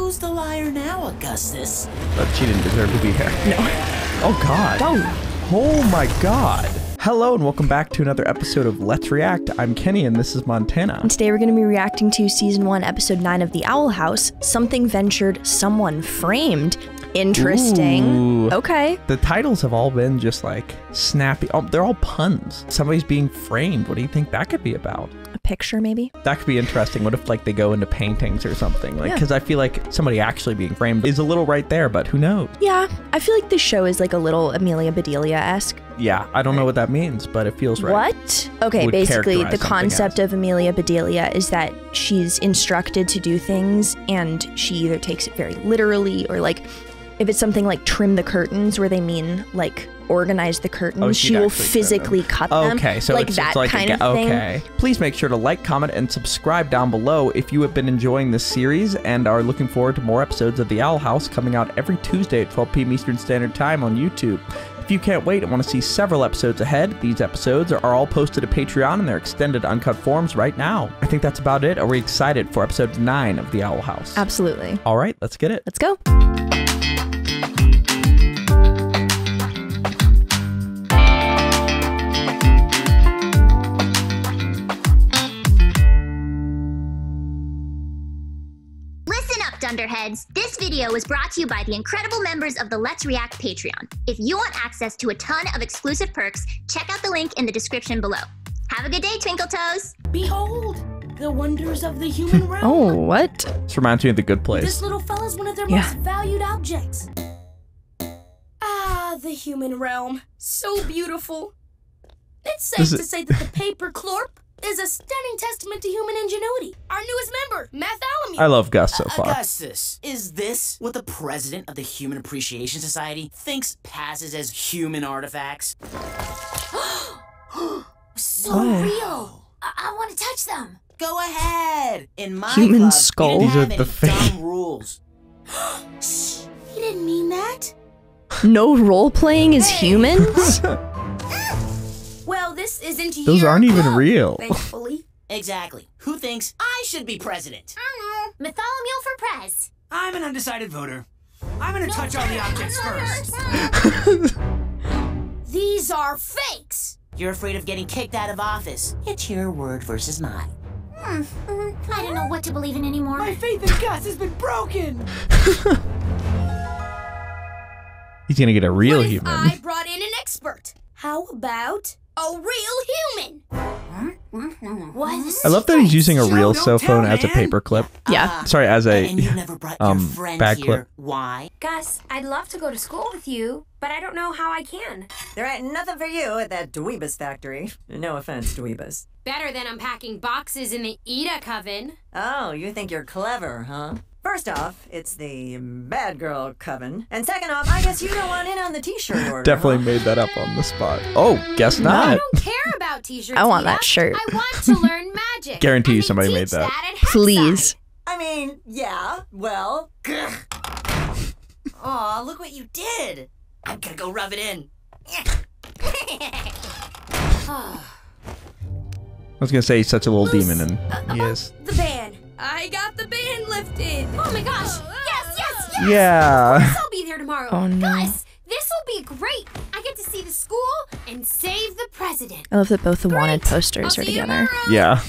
Who's the liar now, Augustus? But she didn't deserve to be here. No. Oh, God. Don't. Oh, my God. Hello, and welcome back to another episode of Let's React. I'm Kenny, and this is Montana. And today we're going to be reacting to Season 1, Episode 9 of The Owl House, Something Ventured, Someone Framed. Interesting. Ooh. Okay. The titles have all been just like snappy. Oh, they're all puns. Somebody's being framed. What do you think that could be about? A picture, maybe? That could be interesting. What if like they go into paintings or something? Like, Yeah. because I feel like somebody actually being framed is a little right there, but who knows? Yeah, I feel like this show is like a little Amelia Bedelia-esque. Yeah, I don't know what that means, but it feels right. What? Okay, Would basically characterize the something concept as. of Amelia Bedelia is that she's instructed to do things and she either takes it very literally or like if it's something like trim the curtains where they mean like organize the curtains, Oh, she she'd will actually trim physically them. cut them. Okay, so like it's that like kind of thing. Okay. Please make sure to like, comment, and subscribe down below if you have been enjoying this series and are looking forward to more episodes of The Owl House coming out every Tuesday at 12 p.m. Eastern Standard Time on YouTube. If you can't wait and want to see several episodes ahead, these episodes are all posted to Patreon in their extended uncut forms right now. I think that's about it. Are we excited for episode 9 of The Owl House? Absolutely. All right, let's get it. Let's go. Listen up, Dunderheads! This video was brought to you by the incredible members of the Let's React Patreon. If you want access to a ton of exclusive perks, check out the link in the description below. Have a good day, Twinkle Toes! Behold, the wonders of the human realm. Oh, what? This reminds me of The Good Place. This little fella's one of their Yeah. most valued objects. Ah, the human realm. So beautiful. It's safe Is to it- say that the paper clorp is a stunning testament to human ingenuity. Our newest member, Mathalamy. I love Gus so far. Augustus, is this what the president of the Human Appreciation Society thinks passes as human artifacts? So Oh. real. I want to touch them. Go ahead. In my Human club, skull. we These didn't are have the any dumb rules. Shh, he didn't mean that. No role-playing as humans? Well, this isn't Those your aren't even club, real. Thankfully. Exactly. Who thinks I should be president? Bartholomew for Prez. I'm an undecided voter. I'm gonna touch all the objects first. These are fakes. You're afraid of getting kicked out of office. It's your word versus mine. I don't know what to believe in anymore. My faith in Gus has been broken. He's gonna get a real What if human. I brought in an expert? How about a real human? What? I love that he's using a Show, real don't cell phone tell, as a man. paperclip. Yeah. Sorry, as a And you never brought your friend bag here. clip. Why? Gus, I'd love to go to school with you, but I don't know how I can. There ain't nothing for you at that Dweebus factory. No offense, Dweebus. Better than unpacking boxes in the Ida coven. Oh, you think you're clever, huh? First off, it's the bad girl coven. And second off, I guess you don't want in on the t-shirt order. Definitely huh? made that up on the spot. Oh, guess I not. don't care about t-shirts. I want Ida. that shirt. I want to learn magic. Guarantee you And they somebody made teach that. at Please. I mean, yeah, well. Aw, look what you did. I'm gonna go rub it in. I was gonna say he's such a little demon, and he is. The ban. I got the ban lifted. Oh my gosh. Yes, yes, yes. Yeah. I'll be there tomorrow. Oh, no. Gus, this will be great. I get to see the school and save the president. I love that both the wanted Great. posters I'll are see you together. tomorrow. Yeah.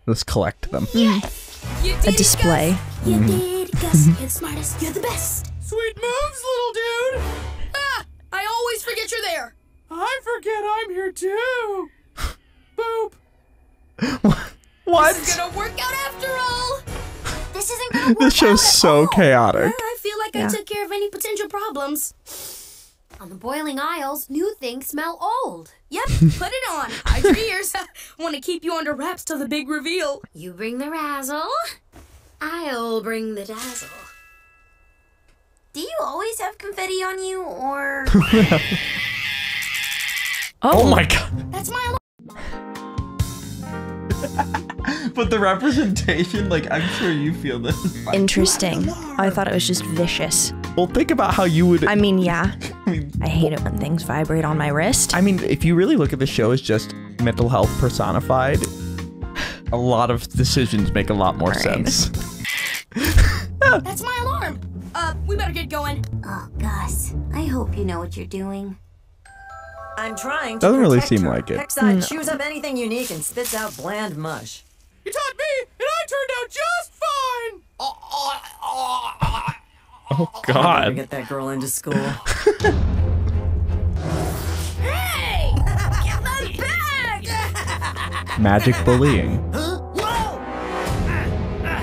Let's collect them. Yes. You did A it, display. Gus. You did, Gus. You're the smartest. You're the best. Sweet moves, little dude. Ah, I always forget you're there. I forget I'm here too. Boop. What? This is gonna work out after all. This isn't gonna work This show's out at so all. chaotic. I feel like I took care of any potential problems. On the boiling aisles, new things smell old. Yep, put it on. Hide your ears. Want to keep you under wraps till the big reveal. You bring the razzle, I'll bring the dazzle. Do you always have confetti on you, or...? Oh my god. That's my But the representation, like, I'm sure you feel this. Interesting. I thought it was just vicious. Well, think about how you would. I mean, yeah. I mean, I hate it when things vibrate on my wrist. I mean, if you really look at the show as just mental health personified, a lot of decisions make a lot more Right. sense. That's my alarm. We better get going. Oh, Gus, I hope you know what you're doing. I'm trying to Doesn't really protect seem her. like it. Hexside chews up anything unique and spits out bland mush. You taught me, and I turned out just fine. Oh, Better God. get that girl into school. Hey! Get that bag! Magic bullying.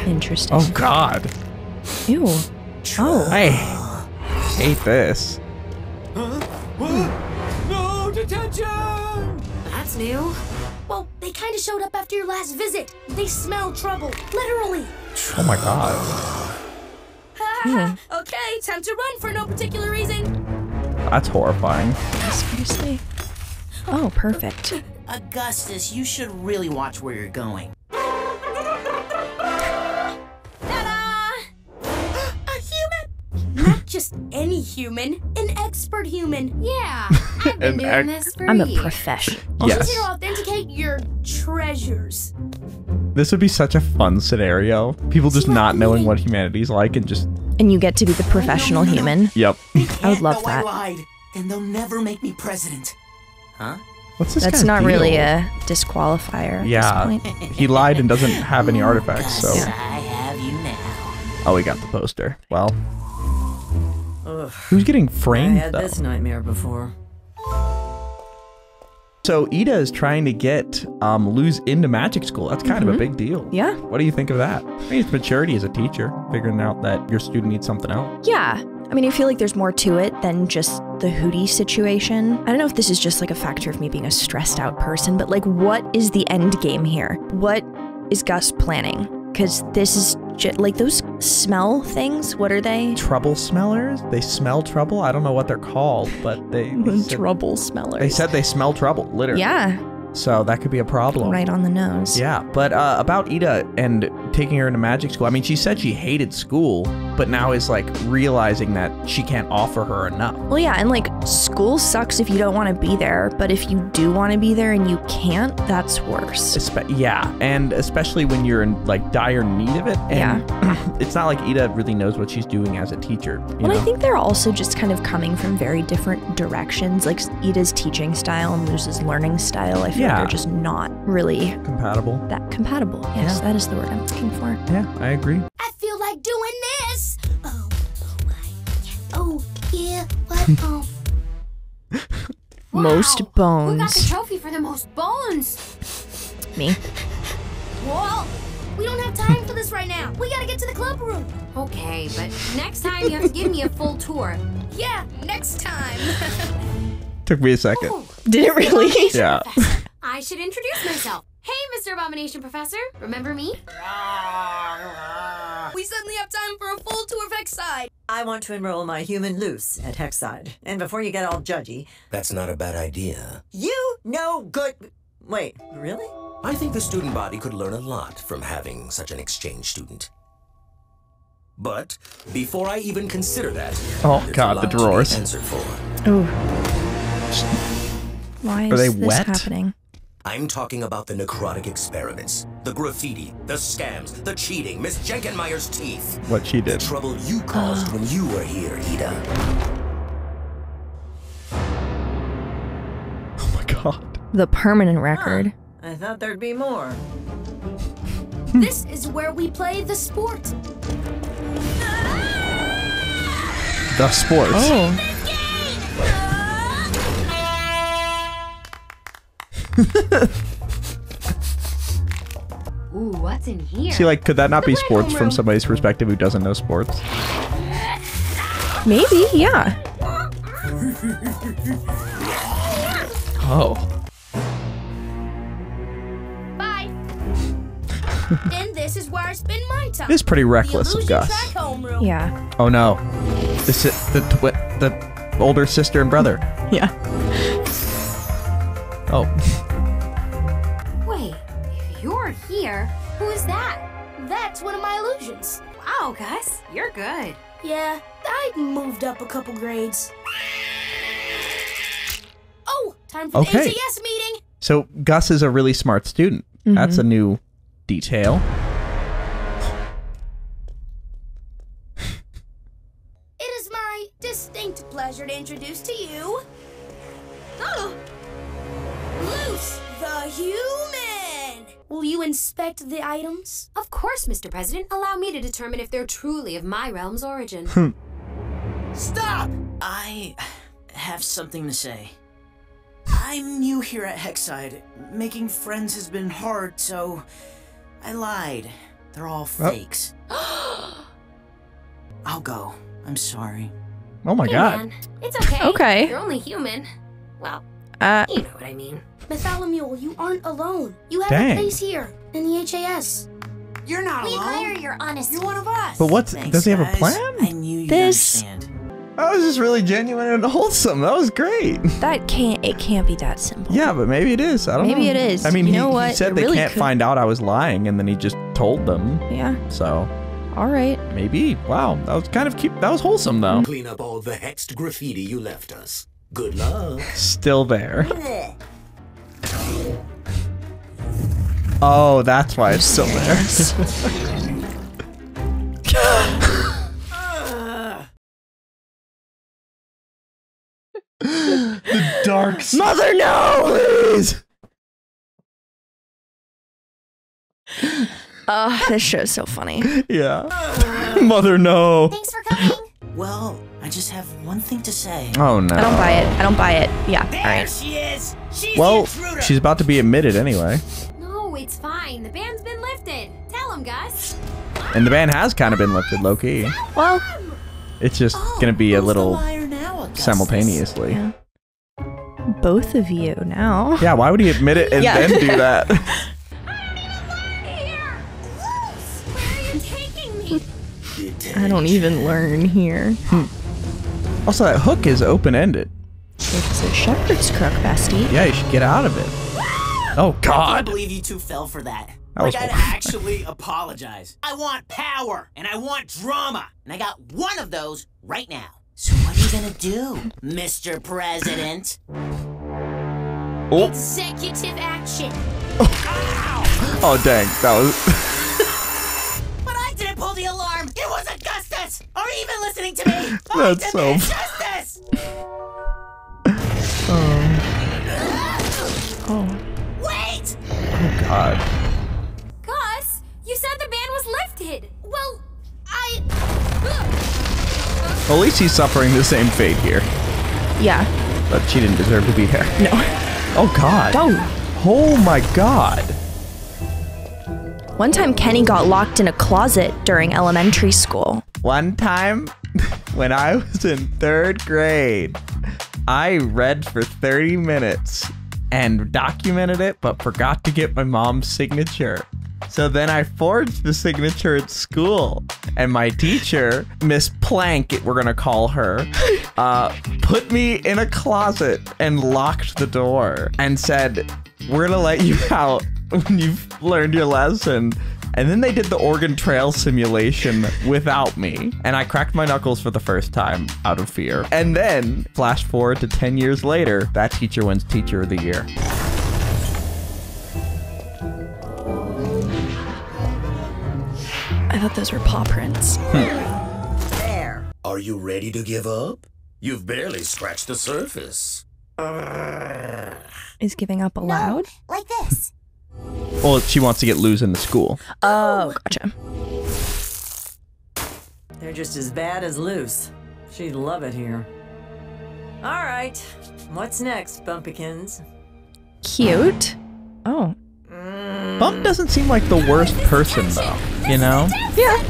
Interesting. Oh, God. Ew. Oh. I hate this. No detention! That's new. Well, they kind of showed up after your last visit. They smell trouble, literally. Oh, my God. Okay, time to run for no particular reason. That's horrifying. Seriously? Oh, perfect. Augustus, you should really watch where you're going. Ta-da! A human! Not just any human, an expert human. Yeah, I've been doing this for I'm a years. professional. She's Yes. here to authenticate your treasures. This would be such a fun scenario. People just not knowing what humanity's like and just... And you get to be the professional human. Yep. I would love No, I that. lied. Then they'll never make me president. Huh? What's this That's guy's not deal? really a disqualifier at Yeah. this point. He lied and doesn't have any artifacts, Gus, so... I have you now. Oh, we got the poster. Well, Ugh. who's getting I framed, had though? this nightmare before. So Ida is trying to get Luz into magic school. That's kind of a big deal. Yeah. What do you think of that? I mean, it's maturity as a teacher, figuring out that your student needs something else. Yeah. I mean, I feel like there's more to it than just the Hootie situation. I don't know if this is just like a factor of me being a stressed out person, but like, what is the end game here? What is Gus planning? Because this is just like those smell things. What are they? Trouble smellers? They smell trouble? I don't know what they're called, but they said, Trouble smellers. they said they smell trouble, literally. Yeah. So that could be a problem. Right on the nose. Yeah, but about Ida and taking her into magic school, I mean, she said she hated school, but now is like realizing that she can't offer her enough. Well, yeah, and like school sucks if you don't want to be there, but if you do want to be there and you can't, that's worse. Yeah, and especially when you're in like dire need of it. And it's not like Ida really knows what she's doing as a teacher. You Well, know? I think they're also just kind of coming from very different directions. Like Ida's teaching style and Luz's learning style, I feel like Yeah. they're just not really compatible. that compatible. Yes, that is the word I'm looking for. Yeah, I agree. I feel like doing this. Oh my. Oh yeah. What? Most Wow, Who got the bones. trophy for the most bones? Me. Whoa! We don't have time for this right now. We gotta get to the club room. Okay, but next time you have to give me a full tour. Yeah, next time. Took me a second. Ooh, Did it really? Yeah. I should introduce myself. Hey, Mr. Abomination Professor. Remember me? We suddenly have time for a full tour of Hexside. I want to enroll my human Luce at Hexside. And before you get all judgy, That's not a bad idea. you know good... Wait, really? I think the student body could learn a lot from having such an exchange student. But before I even consider that, Oh, there's God, a the lot to be drawers. answered for. Oh. Why Are is they this wet? happening? I'm talking about the necrotic experiments, the graffiti, the scams, the cheating, Miss Jenkenmeyer's teeth. What she The did. trouble you caused when you were here, Ida. Oh my God. The permanent record. I thought there'd be more. This is where we play the sport. The sports. Oh. Ooh, what's in here? See, like, could that not be sports from somebody's perspective who doesn't know sports? Maybe, yeah. Oh. Bye. And this is where I spend my time. It is pretty reckless the of illusion Gus. track homeroom. Yeah. Oh no. This is the older sister and brother. Yeah. Oh. Wait, if you're here, who is that? That's one of my illusions. Wow, Gus, you're good. Yeah, I moved up a couple grades. Oh, time for Okay. the AJS meeting. So Gus is a really smart student. That's a new detail. is my distinct pleasure to introduce to you... Loose, the human! Will you inspect the items? Of course, Mr. President. Allow me to determine if they're truly of my realm's origin. Stop! I have something to say. I'm new here at Hexside. Making friends has been hard, so I lied. They're all fakes. I'll go. I'm sorry. Oh my god. Man, it's okay. Okay. You're only human. Well, you know what I mean. Bartholomew, you aren't alone. You have Dang. a place here in the HAS. You're not We alone. admire your honesty. You're one of us. But what's Thanks, does he have a guys. plan? I knew you'd This- understand. That was just really genuine and wholesome. That was great. It can't be that simple. Yeah, but maybe it is. I don't know. Maybe it is. I mean, You he, know what? he said It they really can't could- find out I was lying, and then he just told them. Yeah. So All right. maybe. Wow, that was kind of cute. That was wholesome, though. Clean up all the hexed graffiti you left us. Good luck. Still there. Oh, that's why it's still there. The dark Mother, no! Please! This show's so funny. Yeah. Mother, no. Thanks for coming. Well, I just have one thing to say. Oh, no. I don't buy it. I don't buy it. Yeah. There All right. she is! She's Well, the intruder! she's about to be admitted anyway. No, it's fine. The ban's been lifted. Tell him, Gus. And the ban has kind of been lifted low-key. Well, It's just gonna be a Who's the little liar now, Augustus? simultaneously. yeah. Both of you now. Yeah, why would he admit it and Yeah. then do that? Where are you taking me? I don't even learn here. Also, that hook is open-ended. It's a shepherd's crook, bestie. Yeah, you should get out of it. Oh, I can't God. believe you two fell for that. That was I'd horrible. actually apologize. I want power, and I want drama, and I got one of those right now. So what are you gonna do, Mr. President? Oh, Executive action. oh dang. That was... But I didn't pull the alarm. It was Augustus. Are you even listening to me? That's I so demand f- justice. Oh, Wait! oh, God. Gus, you said the ban was lifted. Well, Well, at least he's suffering the same fate here. Yeah. But she didn't deserve to be here. No. Oh, God. Don't. Oh, my God. One time Kenny got locked in a closet during elementary school. One time, when I was in 3rd grade, I read for 30 minutes and documented it, but forgot to get my mom's signature. So then I forged the signature at school, and my teacher, Miss Plank, we're gonna call her, put me in a closet and locked the door and said, "We're gonna let you out when you've learned your lesson." And then they did the Oregon Trail simulation without me, and I cracked my knuckles for the first time out of fear. And then, flash forward to 10 years later, that teacher wins Teacher of the Year. I thought those were paw prints. There. Are you ready to give up? You've barely scratched the surface. Is giving up allowed? Like this. Well, she wants to get Luz into school. Oh, gotcha. They're just as bad as loose. She'd love it here. All right. What's next, Bumpykins? Cute. Oh. Bump doesn't seem like the worst person, though. You know? Yeah.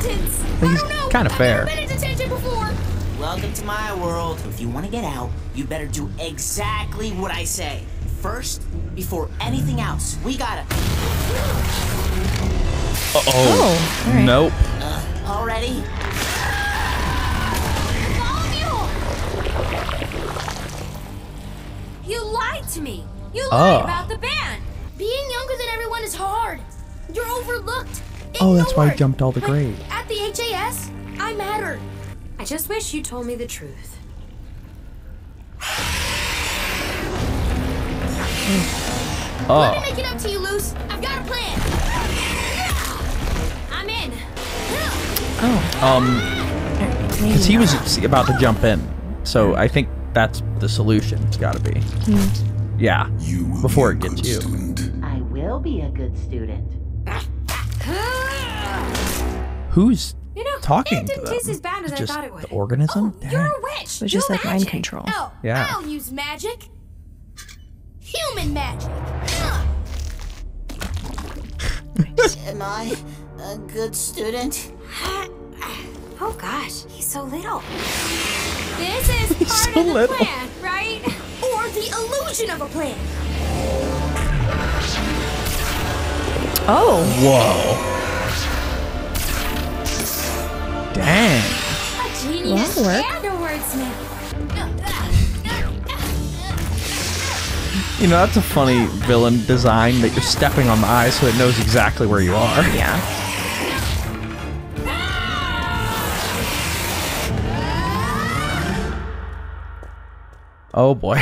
He's kind of fair. I've been in detention before. Welcome to my world. If you want to get out, you better do exactly what I say. First, before anything else, we gotta... Uh-oh. Oh, all right. Nope. Already? You lied to me. You Oh. lied about the ban. Being younger than everyone is hard. You're overlooked. Oh, that's why he ignored. jumped all the But grade. At the HAS, I matter. I just wish you told me the truth. Let Oh. me make it up to you, Luce. I've got a plan. I'm in. Because he was about to jump in. So I think that's the solution. It's got to be. Yeah. Before it gets you. I will be a good student. Who's talking it to didn't them? taste as bad as I Just thought it would. the organism? Oh, you're a witch. It was just like mind control. Oh, Yeah. I'll use magic. Human magic. Am I a good student? Oh gosh, he's so little. This is part so of the little. plan, right? Or the illusion of a plan. Oh. Whoa. Dang. A genius That'll work. and a wordsmith. You know, that's a funny villain design that you're stepping on the eye so it knows exactly where you are. Yeah. Oh boy.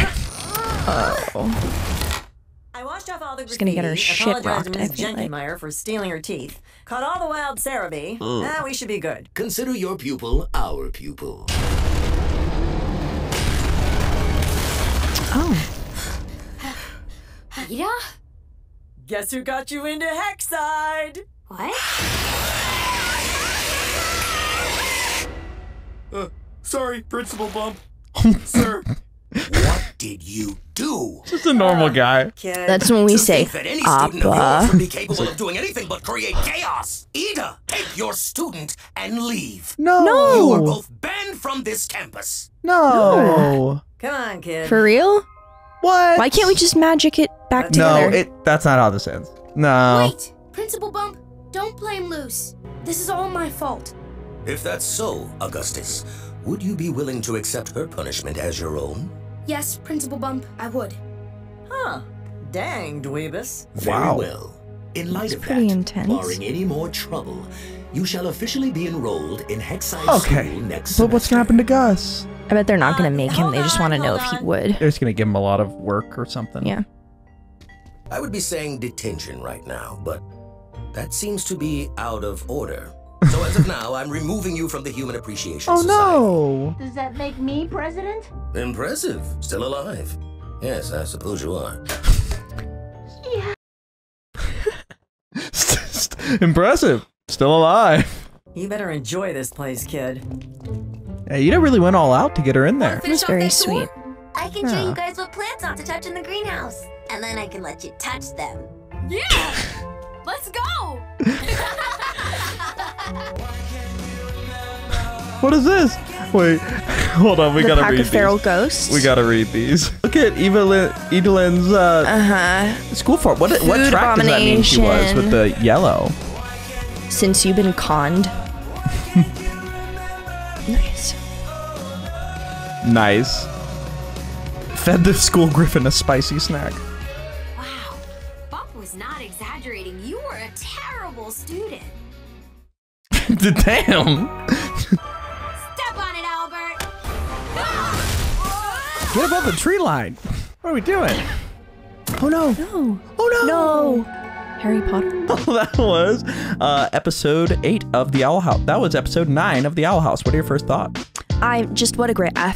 I washed off all the She's gonna get her graffiti, shit apologized rocked, to I Miss feel like. Jenkinmeyer for stealing her teeth, caught all the wild Cerebi. We should be good. Consider your pupil our pupil. Oh. Ida? Guess who got you into Hexside? What? Sorry, Principal Bump. Sir. What did you do? Just a normal guy. Kid. That's when we To say, think that any student of yours Appa. would be capable of doing anything but create chaos. Ida, take your student and leave. No. You are both banned from this campus. No. Come on, kid. For real? What? Why can't we just magic it back No, together? that's not how this ends. No. Wait, Principal Bump, don't blame Luce. This is all my fault. If that's so, Augustus, would you be willing to accept her punishment as your own? Yes, Principal Bump, I would. Huh. Dang, Dweebus. Wow. Very well. In light of pretty that, intense. barring any more trouble, you shall officially be enrolled in Hexside Okay. School next But what's semester. gonna happen to Gus? I bet they're not going to make him. hold They just want to on, know hold if he on. would. They're just gonna give him a lot of work or something. Yeah. I would be saying detention right now, but that seems to be out of order. So as of now, I'm removing you from the Human Appreciation Oh Society. no. Does that make me president? Impressive. Still alive. Yes, I suppose you are. Impressive. Still alive. You better enjoy this place, kid. Hey, you really went all out to get her in there. It was very sweet. I can show Yeah. you guys what plants not to touch in the greenhouse. And then I can let you touch them. Yeah! Let's go! What is this? Wait, hold on. We The gotta pack read of feral these. ghosts. We gotta read these. Look at Evelyn's school form. What Food track does that mean she was with the yellow? Since you've been conned. Nice. Nice. Fed the school griffin a spicy snack. Wow. Bump was not exaggerating. You were a terrible student. Damn. Step on it, Albert! Get above the tree line. What are we doing? Oh no. No. Oh no. No. Harry Potter. That was episode 8 of the Owl House. That was episode 9 of the Owl House. What are your first thoughts? I what a great. I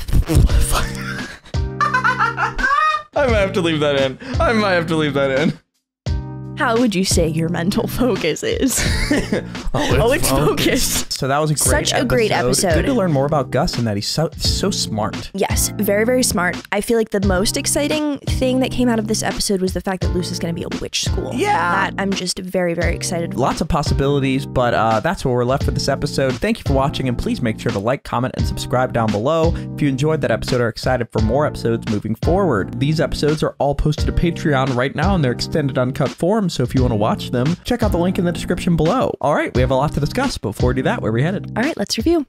might have to leave that in. How would you say your mental focus is? It's focused. So that was a great Such a great episode. Good to learn more about Gus and that he's so smart. Yes, very, very smart. I feel like the most exciting thing that came out of this episode was the fact that Luce is going to be a witch school. Yeah. That I'm just very, very excited. Lots of possibilities, but that's where we're left for this episode. Thank you for watching, and please make sure to like, comment, and subscribe down below if you enjoyed that episode or are excited for more episodes moving forward. These episodes are all posted to Patreon right now in their extended uncut form, so if you want to watch them, check out the link in the description below. All right, we have a lot to discuss. Before we do that, where are we headed? All right, let's review.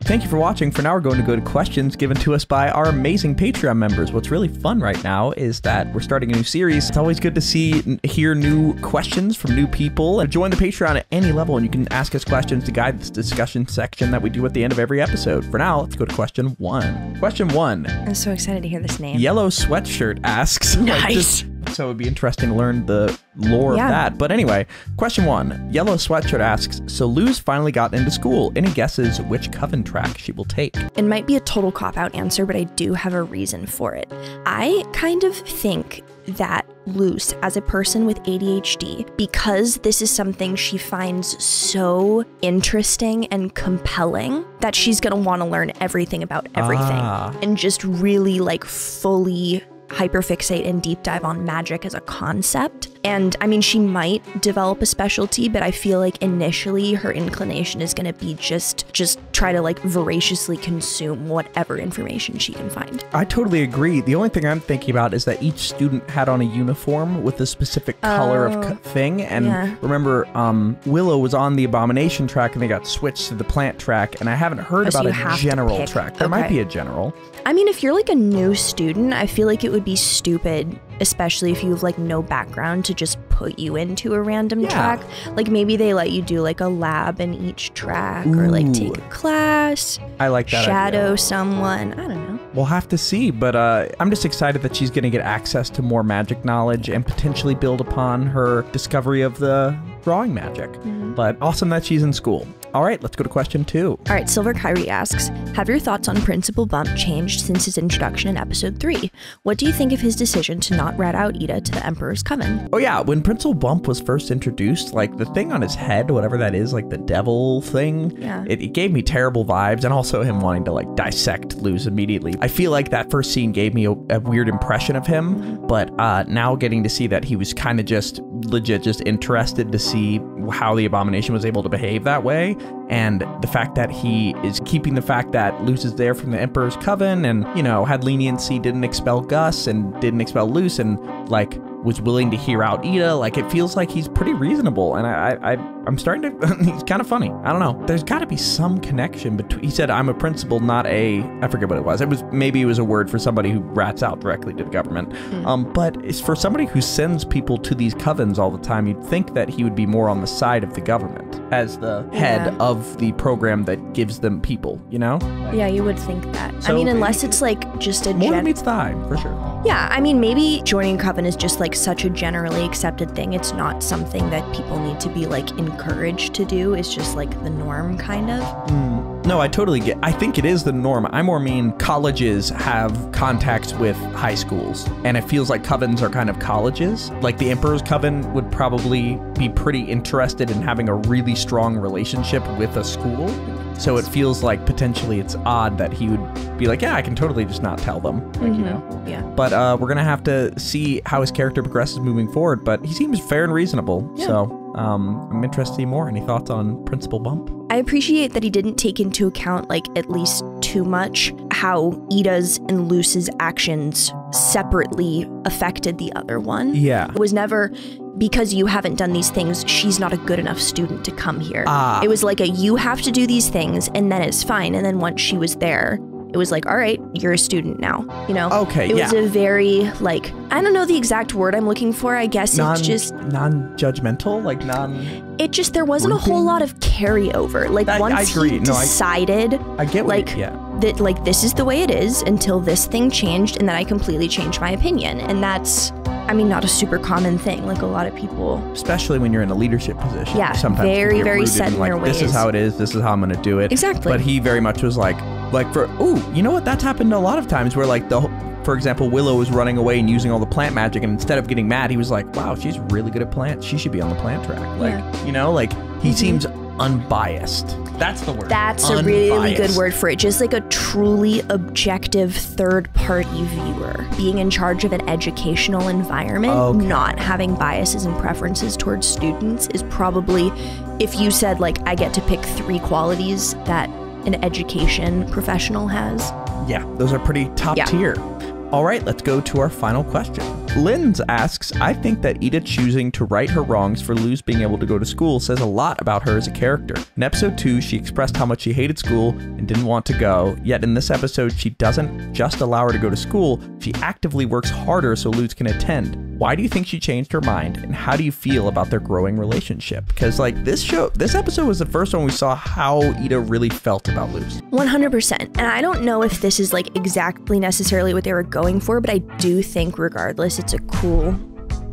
Thank you for watching. For now, we're going to go to questions given to us by our amazing Patreon members. What's really fun right now is that we're starting a new series. It's always good to hear new questions from new people. And join the Patreon at any level, and you can ask us questions to guide this discussion section that we do at the end of every episode. For now, let's go to question 1. Question 1. I'm so excited to hear this name. Yellow Sweatshirt asks, Nice. So it'd be interesting to learn the lore of that. But anyway, question 1. Yellow Sweatshirt asks, so Luz finally got into school. Any guesses which Coven track she will take? It might be a total cop-out answer, but I do have a reason for it. I kind of think that Luz, as a person with ADHD, because this is something she finds so interesting and compelling, that she's gonna want to learn everything about everything and just really like fully hyperfixate and deep dive on magic as a concept. And I mean, she might develop a specialty, but I feel like initially her inclination is going to be just try to like voraciously consume whatever information she can find. I totally agree. The only thing I'm thinking about is that each student had on a uniform with a specific color of thing. And remember, Willow was on the Abomination track and they got switched to the Plant track. And I haven't heard about a general track. There might be a general. I mean, if you're like a new student, I feel like it would be stupid, especially if you have like no background, to just put you into a random track. Like maybe they let you do like a lab in each track or like take a class. I like that shadow idea. Someone. I don't know. We'll have to see, but I'm just excited that she's going to get access to more magic knowledge and potentially build upon her discovery of the drawing magic. But awesome that she's in school. All right, let's go to question 2. All right, Silver Kyrie asks, have your thoughts on Principal Bump changed since his introduction in episode 3? What do you think of his decision to not rat out Ida to the Emperor's Coven? Oh yeah, when Principal Bump was first introduced, like the thing on his head, whatever that is, like the devil thing, it gave me terrible vibes, and also him wanting to like dissect Luz immediately. I feel like that first scene gave me a weird impression of him, but now getting to see that he was kind of just legit just interested to see how the Abomination was able to behave that way, and the fact that he is keeping the fact that Luz is there from the Emperor's Coven and, you know, had leniency, didn't expel Gus and didn't expel Luz, and like was willing to hear out Ida. Like, it feels like he's pretty reasonable, and I'm starting to, he's kind of funny. I don't know. There's got to be some connection between, he said, I'm a principal, not a, I forget what it was. Maybe it was a word for somebody who rats out directly to the government. But it's for somebody who sends people to these covens all the time, you'd think that he would be more on the side of the government as the head of the program that gives them people, you know? Yeah, you would think that. So I mean, unless it's like just a more meets the eye, for sure. Yeah, I mean, maybe joining a coven is just like such a generally accepted thing. It's not something that people need to be like encouraged to do. It's just like the norm, kind of. No, I totally get, I think it is the norm. I more mean colleges have contacts with high schools, and it feels like covens are kind of colleges. Like the Emperor's Coven would probably be pretty interested in having a really strong relationship with a school. So it feels like potentially it's odd that he would be like, yeah, I can totally just not tell them, like, you know? Yeah. But we're going to have to see how his character progresses moving forward, but he seems fair and reasonable. Yeah. So I'm interested to see more. Any thoughts on Principal Bump? I appreciate that he didn't take into account, like, at least too much how Ida's and Luz's actions separately affected the other one. Yeah. It was never, because you haven't done these things, she's not a good enough student to come here. It was like you have to do these things, and then it's fine. And then once she was there, it was like, all right, you're a student now, you know? Okay, It was a very, like, I don't know the exact word I'm looking for. I guess it's just... Non-judgmental? Like It just, there wasn't a whole lot of carryover. Like, once he decided... I get what that, like, this is the way it is until this thing changed, and then I completely changed my opinion. And that's... I mean, not a super common thing. Like, a lot of people... Especially when you're in a leadership position. Yeah, sometimes very, very set in their ways. This is how it is. This is how I'm going to do it. Exactly. But he very much was like you know what? That's happened a lot of times where, like, for example, Willow was running away and using all the plant magic, and instead of getting mad, he was like, wow, she's really good at plants. She should be on the plant track. Like, you know, like, he seems unbiased. That's the word. That's a really good word for it. Just like a truly objective third-party viewer. Being in charge of an educational environment, not having biases and preferences towards students is probably, if you said, like, I get to pick 3 qualities that an education professional has. Yeah, those are pretty top tier. All right, let's go to our final question. Linz asks, I think that Ida choosing to right her wrongs for Luz being able to go to school says a lot about her as a character. In episode 2, she expressed how much she hated school and didn't want to go, yet in this episode, she doesn't just allow her to go to school, she actively works harder so Luz can attend. Why do you think she changed her mind, and how do you feel about their growing relationship? Because, like, this episode was the first one we saw how Ida really felt about Luz. 100%. And I don't know if this is, like, exactly necessarily what they were going for, but I do think regardless, it's a cool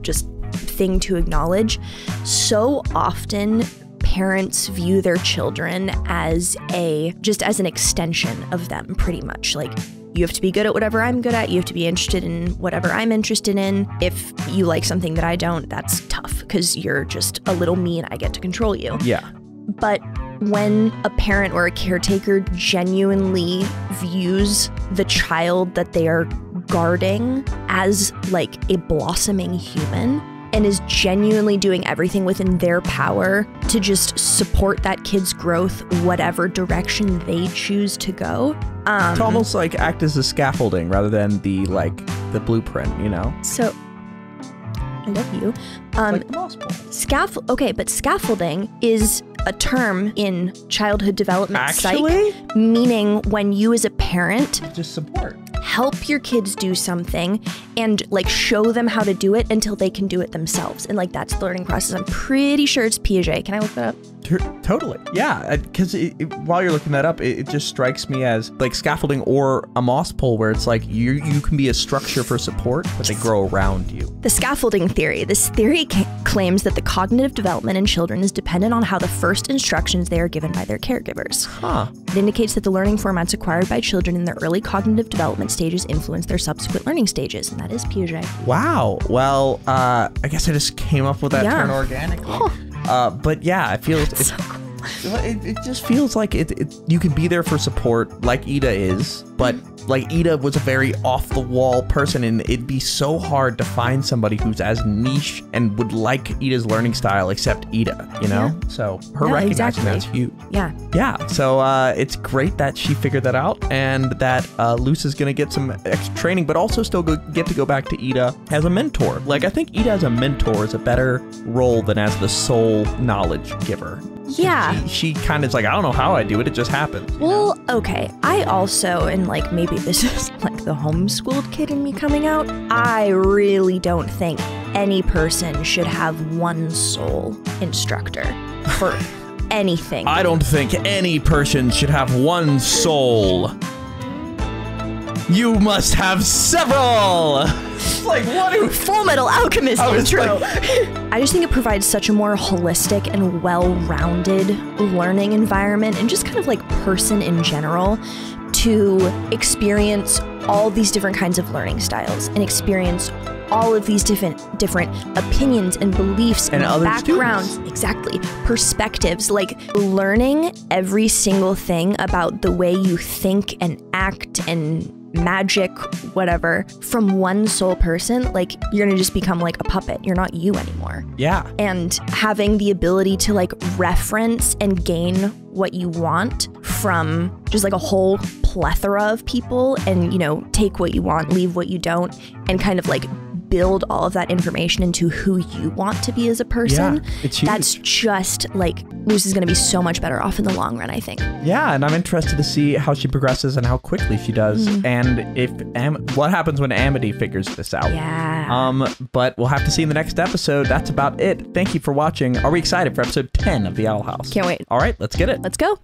just thing to acknowledge. So often parents view their children as an extension of them, pretty much. Like, you have to be good at whatever I'm good at. You have to be interested in whatever I'm interested in. If you like something that I don't, that's tough because you're just a little me and I get to control you. Yeah. But when a parent or a caretaker genuinely views the child that they are guarding as like a blossoming human and is genuinely doing everything within their power to just support that kid's growth, whatever direction they choose to go. To almost like act as a scaffolding rather than the blueprint, you know? So, I love you. Like the moss ball. Okay, but scaffolding is a term in childhood development psych, meaning when you as a parent just support, help your kids do something and like show them how to do it until they can do it themselves. And like that's the learning process. I'm pretty sure it's Piaget. Can I look that up? Totally. Yeah, because while you're looking that up, it just strikes me as like scaffolding or a moss pole where it's like you can be a structure for support, but they grow around you. The scaffolding theory. This theory claims that the cognitive development in children is dependent on how the first instructions they are given by their caregivers. Huh. It indicates that the learning formats acquired by children in their early cognitive development stages influence their subsequent learning stages, and that is Piaget. Wow. Well, I guess I just came up with that term organically. But yeah, it feels it just feels like you can be there for support like Ida is, but like Ida was a very off the wall person, and it'd be so hard to find somebody who's as niche and would like Ida's learning style except Ida, you know? Yeah. So her recognizing that's huge. Yeah. Yeah. So it's great that she figured that out and that Luce is going to get some extra training, but also still get to go back to Ida as a mentor. Like, I think Ida as a mentor is a better role than as the sole knowledge giver. Yeah. She kind of is like, I don't know how I do it. It just happens. Well, okay. I also, and like maybe this is like the homeschooled kid in me coming out, I really don't think any person should have one sole instructor for anything. I don't think any person should have one soul. You must have several. Like, what do Fullmetal Alchemist intro? I just think it provides such a more holistic and well-rounded learning environment and just kind of like person in general to experience all these different kinds of learning styles and experience all of these different opinions and beliefs and other backgrounds. Students. Exactly. Perspectives, like learning every single thing about the way you think and act and magic, whatever, from one sole person, like you're gonna just become like a puppet. You're not you anymore. Yeah. And having the ability to like reference and gain what you want from just like a whole plethora of people and, you know, take what you want, leave what you don't, and kind of like build all of that information into who you want to be as a person. Yeah, it's huge. That's just like, Luce is going to be so much better off in the long run, I think. Yeah, and I'm interested to see how she progresses and how quickly she does, and if what happens when Amity figures this out. Yeah. But we'll have to see in the next episode. That's about it. Thank you for watching. Are we excited for episode 10 of The Owl House? Can't wait. All right, let's get it. Let's go.